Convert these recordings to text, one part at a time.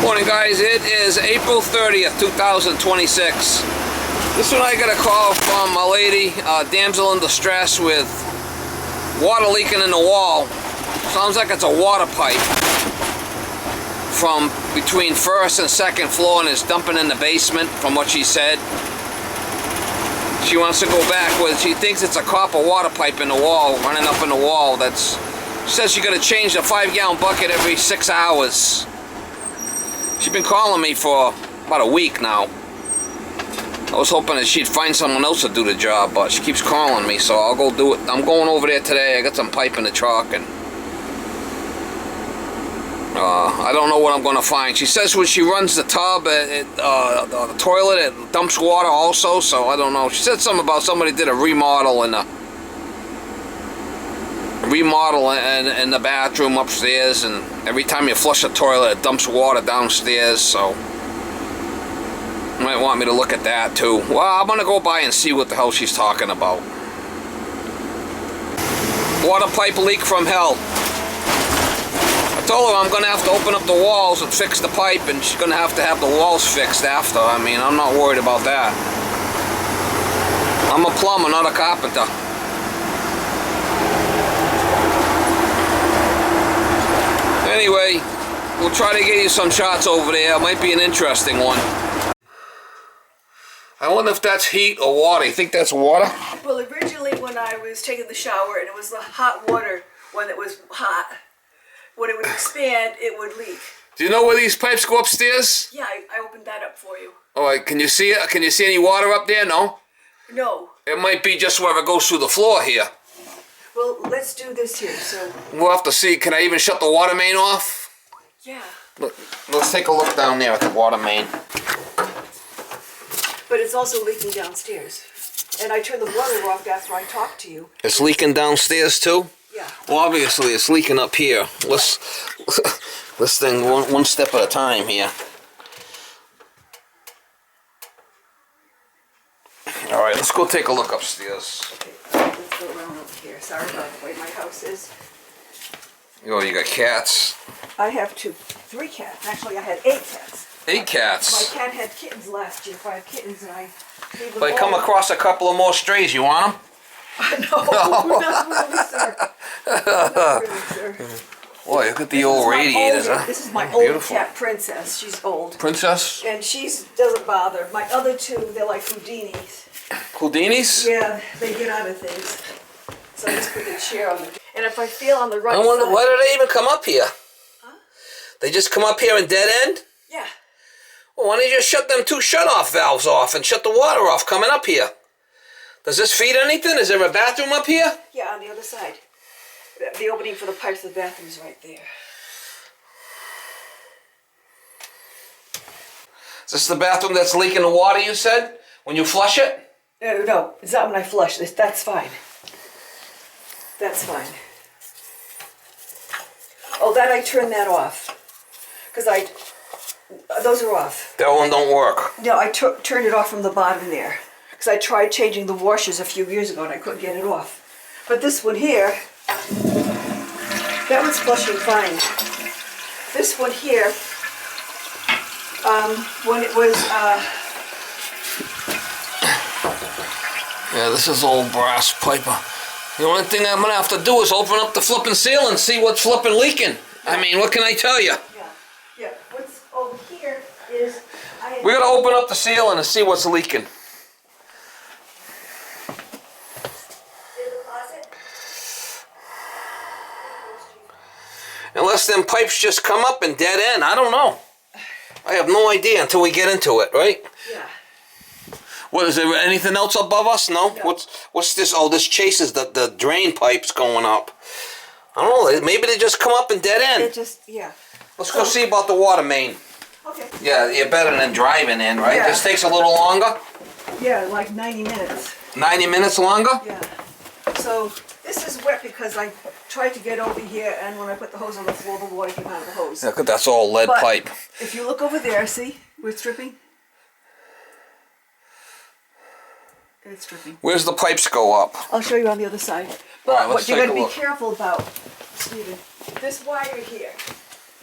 Morning guys, it is April 30th, 2026. This one I got a call from a lady, damsel in distress with water leaking in the wall. Sounds like it's a water pipe from between first and second floor and it's dumping in the basement from what she said. She wants to go back with, she thinks it's a copper water pipe in the wall, running up in the wall. She says she's going to change the 5-gallon bucket every 6 hours. She's been calling me for about a week now. I was hoping that she'd find someone else to do the job, but she keeps calling me, so I'll go do it. I'm going over there today. I got some pipe in the truck, and I don't know what I'm going to find. She says when she runs the tub, the toilet, it dumps water also, so I don't know. She said something about somebody did a remodel in the bathroom upstairs, and every time you flush the toilet it dumps water downstairs, so you might want me to look at that too. Well, I'm gonna go by and see what the hell she's talking about. Water pipe leak from hell. I told her I'm gonna have to open up the walls and fix the pipe, and she's gonna have the walls fixed after. I mean, I'm not worried about that. I'm a plumber, not a carpenter. Anyway, we'll try to get you some shots over there. It might be an interesting one. I wonder if that's heat or water. You think that's water? Well, originally when I was taking the shower and it was the hot water when it was hot, when it would expand, it would leak. Do you know where these pipes go upstairs? Yeah, I opened that up for you. All right, can you see it? Can you see any water up there? No? No. It might be just where it goes through the floor here. Well, let's do this here, so... We'll have to see. Can I even shut the water main off? Yeah. Look, let's take a look down there at the water main. But it's also leaking downstairs. And I turned the water off after I talked to you. It's leaking downstairs too? Yeah. Well, obviously it's leaking up here. Let's thing one step at a time here. All right, let's go take a look upstairs. Okay, let's go around up here. Sorry about the way my house is. Oh, you got cats. I have 3 cats. Actually, I had 8 cats. 8 cats. My cat had kittens last year, 5 kittens, and I gave them If I come across a couple of more strays, you want them? No, not really, sir. Not really, sir. Boy, look at the old radiators, huh? This is my Beautiful. old cat, Princess. She's old. Princess? And she doesn't bother. My other 2, they're like Houdinis. Houdinis? Yeah, they get out of things. So I just put the chair on the... And if I feel on the right I wonder, side... why do they even come up here? Huh? They just come up here and dead end? Yeah. Well, why don't you just shut them 2 shut-off valves off and shut the water off coming up here? Does this feed anything? Is there a bathroom up here? Yeah, on the other side. The opening for the pipes of the bathroom is right there. Is this the bathroom that's leaking the water, you said? When you flush it? No, it's not when I flush this. That's fine. That's fine. Oh, that I turned that off. Because those are off. That one don't work. No, I turned it off from the bottom there. Because I tried changing the washers a few years ago and I couldn't get it off. But this one here, that one's flushing fine. This one here, when it was... Yeah, this is old brass pipe. The only thing I'm going to have to do is open up the flipping seal and see what's flipping leaking. I mean, what can I tell you? Yeah. What's over here is... We're going to open up the seal and see what's leaking. In the closet? Unless them pipes just come up and dead end. I don't know. I have no idea until we get into it, right? Yeah. What, is there anything else above us? No? No. What's this? Oh, this chases the drain pipes going up. I don't know. Maybe they just come up and dead end. It just, yeah. Let's go see about the water main. Okay. Yeah, you're better than driving in, right? Yeah. This takes a little longer? Yeah, like 90 minutes. 90 minutes longer? Yeah. So this is wet because I tried to get over here, and when I put the hose on the floor, the water came out of the hose. Yeah, 'cause that's all lead But pipe. if you look over there, see where it's dripping? It's dripping. Where's the pipes go up? I'll show you on the other side. But All right, let's what you're take going a to be look. careful about, Stephen, this wire here,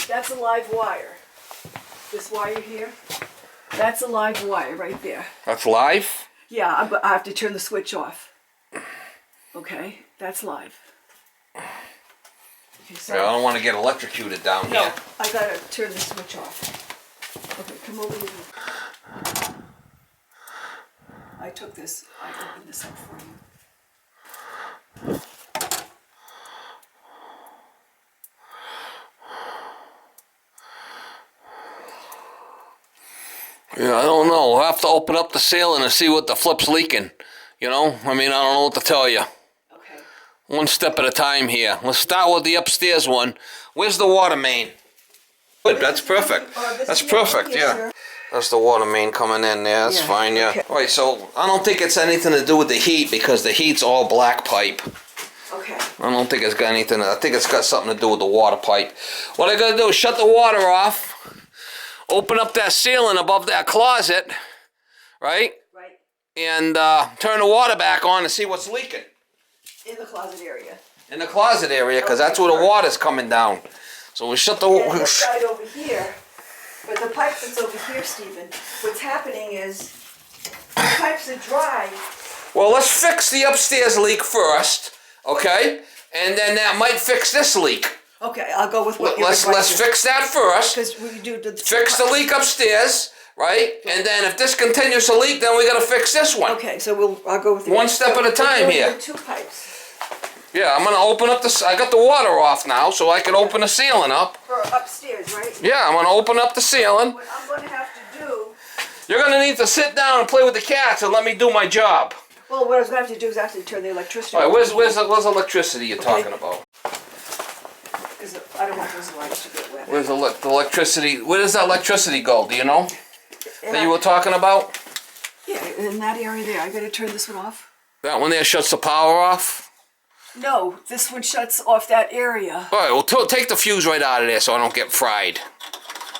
that's a live wire. This wire here, that's a live wire right there. That's live? Yeah, I have to turn the switch off. Okay, that's live. Okay, so Yeah, I don't want to get electrocuted down no, here. I gotta turn the switch off. Okay, come over here. I took this, I opened this up for you. Yeah, I don't know. We'll have to open up the ceiling and see what the flip's leaking. You know? I mean, I don't know what to tell you. Okay. One step at a time here. Let's start with the upstairs one. Where's the water main? Good, that's perfect. That's perfect, yeah. That's the water main coming in there. That's fine, yeah. Okay. All right, so I don't think it's anything to do with the heat because the heat's all black pipe. Okay. I don't think it's got anything. I think it's got something to do with the water pipe. What I gotta do is shut the water off. Open up that ceiling above that closet, right? Right. And turn the water back on and see what's leaking. In the closet area. In the closet area, because that's where the water's coming down. So we shut the... And this side over here, but the pipe that's over here, Stephen, what's happening is the pipes are dry. Well, let's fix the upstairs leak first, okay? And then that might fix this leak. Okay, I'll go with what you're Let's fix that first. Because we do the Fix the leak upstairs, right? And then if this continues to leak, then we gotta fix this one. Okay, so I'll go with One step at a time we're here. doing two pipes Yeah, I'm gonna open up I got the water off now, so I can open the ceiling up. for upstairs, right? Yeah, I'm gonna open up the ceiling. What I'm going to have to do, You're gonna need to sit down and play with the cats and let me do my job. well, what I was going to have to do is actually turn the electricity All right, on. where's the electricity you're talking about? Because I don't want those lights to get wet. Where's the electricity? Where does that electricity go? Do you know? And That you were talking about? yeah, in that area there, I got to turn this one off. That one there shuts the power off? No, this one shuts off that area. All right, well, take the fuse right out of there so I don't get fried.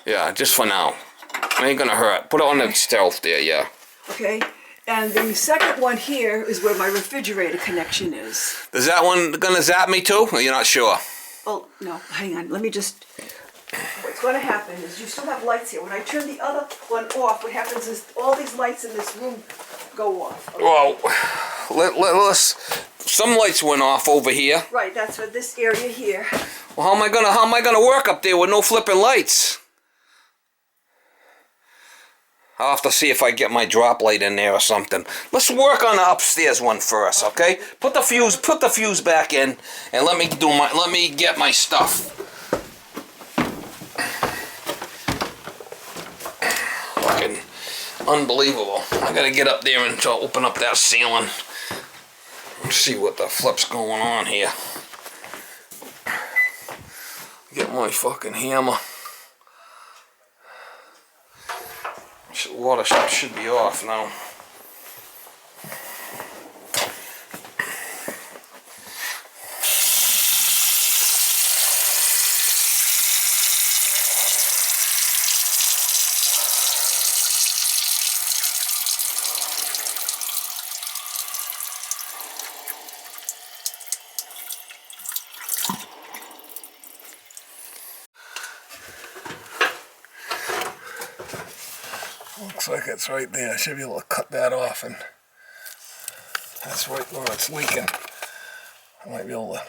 Yeah, just for now. It ain't gonna hurt. Put it on the stealth there, yeah. Okay, and the second one here is where my refrigerator connection is. Is that one gonna zap me too? Or you're not sure? Oh, no, hang on, let me just... What's going to happen is you still have lights here. When I turn the other one off, what happens is all these lights in this room go off. Okay? Well, let's... Some lights went off over here. Right, that's for this area here. Well, how am I gonna work up there with no flipping lights? I'll have to see if I get my drop light in there or something. Let's work on the upstairs one first, okay? Put the fuse back in, and let me get my stuff. Fucking unbelievable. I gotta get up there and open up that ceiling. Let's see what the flip's going on here. Get my fucking hammer. Water should be off now. Looks like it's right there. I should be able to cut that off, and that's right where it's leaking. I might be able to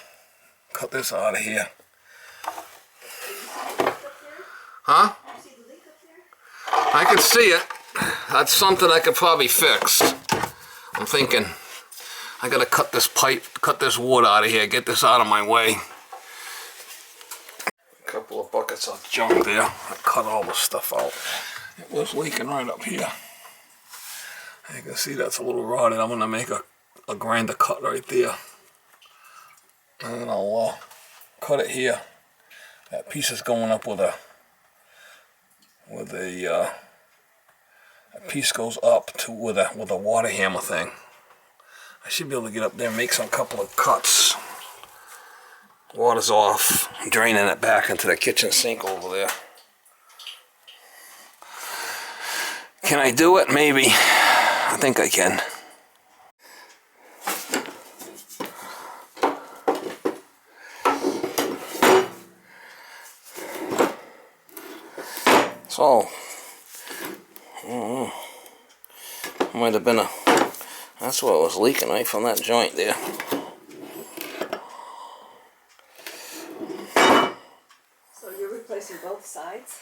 cut this out of here. Huh? I can see it. That's something I could probably fix. I'm thinking I gotta cut this pipe, cut this wood out of here, get this out of my way. A couple of buckets of junk there. I cut all the stuff out. It was leaking right up here. You can see that's a little rotted. I'm gonna make a grinder cut right there. And then I'll cut it here. That piece is going up with a that piece goes up to with a water hammer thing. I should be able to get up there and make some couple of cuts. Water's off. I'm draining it back into the kitchen sink over there. Can I do it? Maybe. I think I can. So, might have been a... That's what was leaking right from that joint there. So you're replacing both sides?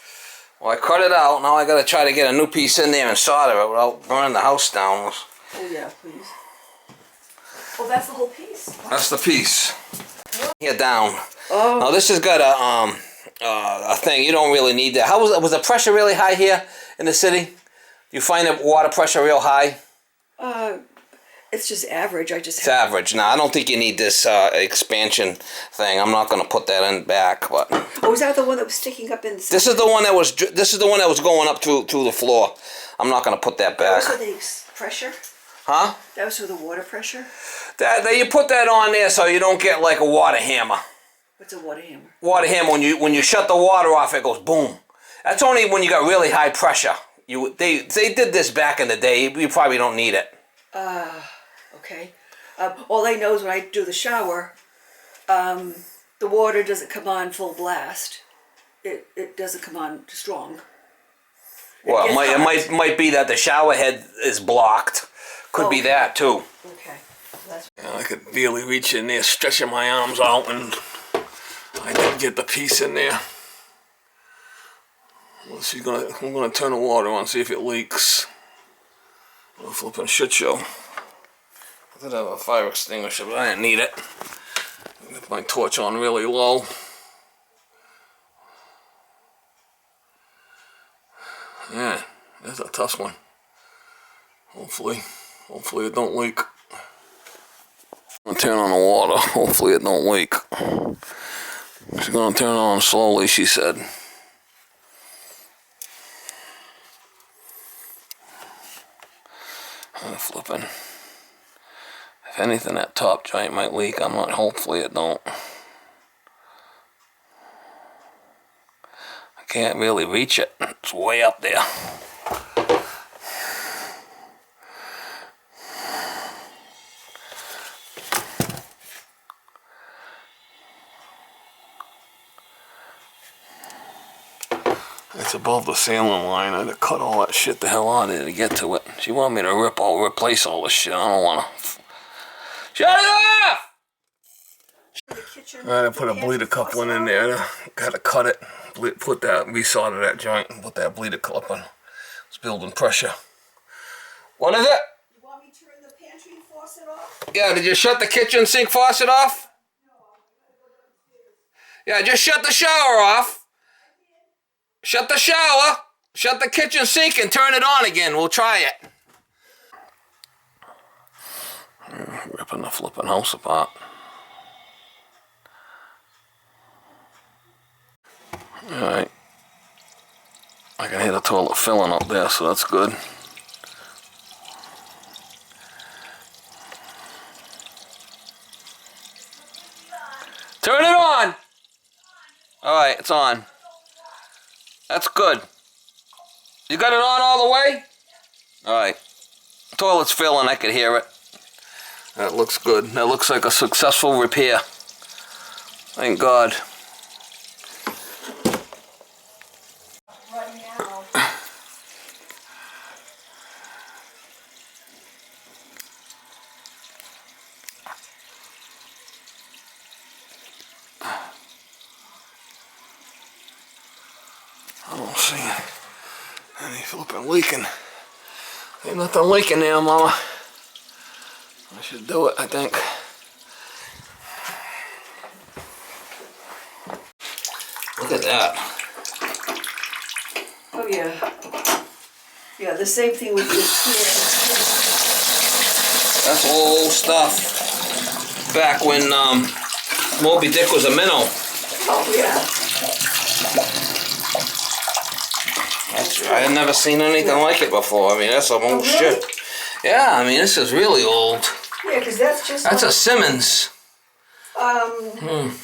Well, I cut it out. Now I gotta try to get a new piece in there and solder it without burning the house down. Oh yeah, please. Oh, that's the whole piece. That's the piece. Here down. Oh. Now this has got a thing. You don't really need that. How was the pressure really high here in the city? You find the water pressure real high? It's just average. It's average. Now I don't think you need this expansion thing. I'm not going to put that in back. But oh, is that the one that was sticking up in the? This is the one that was. This is the one that was going up through the floor. I'm not going to put that back. That was for the pressure. Huh? That was for the water pressure. That you put that on there so you don't get like a water hammer. What's a water hammer? Water hammer, when you shut the water off, it goes boom. That's only when you got really high pressure. They did this back in the day. You probably don't need it. Okay. All I know is when I do the shower, the water doesn't come on full blast. It doesn't come on strong. Well, it might be that the shower head is blocked. Could be that too. Okay. I could barely reach in there, stretching my arms out, and I did get the piece in there. I'm gonna turn the water on, see if it leaks. A flipping shit show. I did have a fire extinguisher, but I didn't need it. Get my torch on really low. Yeah, that's a tough one. Hopefully it don't leak. I'm gonna turn on the water. Hopefully it don't leak. She's gonna turn it on slowly, she said. Flipping. If anything, that top joint might leak. I'm not. Hopefully it don't. I can't really reach it. It's way up there. It's above the ceiling line. I had to cut all that shit the hell out of it to get to it. She wanted me to replace all this shit. I don't want to. Shut it off! I had to put a bleeder coupling in there. Got to cut it. Resolder that joint and put that bleeder coupling. It's building pressure. What is it? You want me to turn the pantry faucet off? Yeah, did you shut the kitchen sink faucet off? No, I'm gonna go downstairs. Yeah, just shut the shower off. Shut the shower, shut the kitchen sink, and turn it on again. We'll try it. Ripping the flipping house apart. Alright. I can hear the toilet filling up there, so that's good. Turn it on! Alright, it's on. That's good. You got it on all the way? Alright. Toilet's filling, I could hear it. That looks good. That looks like a successful repair. Thank God. Right now. I don't see any flipping leaking. Ain't nothing leaking there, Mama. I should do it, I think. Look at that. Oh yeah. Yeah, the same thing with this here. That's old stuff. Back when Moby Dick was a minnow. Oh yeah. I had never seen anything like it before. I mean, that's some old shit. Yeah, I mean, this is really old. Yeah, because that's just. That's a Simmons. Actually,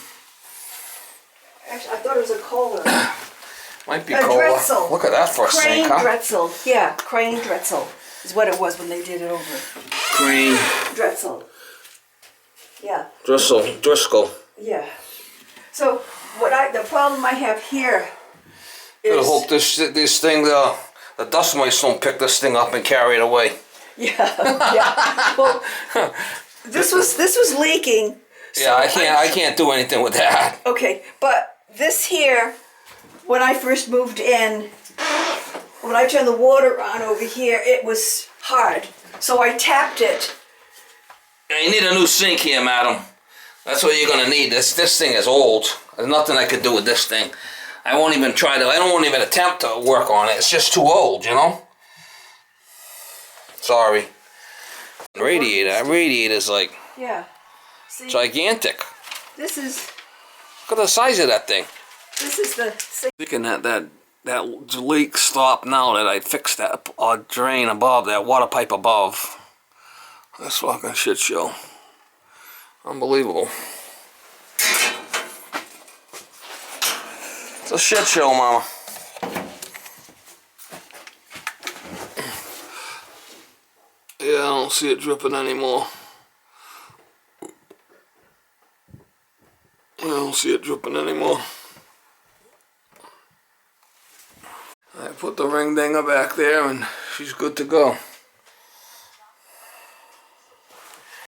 I thought it was a Kohler. Might be A Kohler. Drexel. Look at that for a sink, huh? Drexel. Yeah, Crane Drexel is what it was when they did it over. Crane. Drexel. Yeah. Driscoll. Yeah. So the problem I have here I is. hope this thing, the dust mites don't pick this thing up and carry it away. Yeah, yeah. Well, this was leaking. Yeah, I can't do anything with that. Okay, but this here, when I first moved in, when I turned the water on over here, it was hard. So I tapped it. Yeah, you need a new sink here, madam. That's what you're gonna need. This thing is old. There's nothing I could do with this thing. I don't want to even attempt to work on it. It's just too old, you know? Sorry. That radiator's like Yeah. See, gigantic. this is Look at the size of that thing. this is the sink. Thinking that leak stopped now that I fixed that drain above, that water pipe above. This fucking shit show. Unbelievable. It's a shit show, mama. Yeah, I don't see it dripping anymore. I don't see it dripping anymore. I put the ring dinger back there and she's good to go.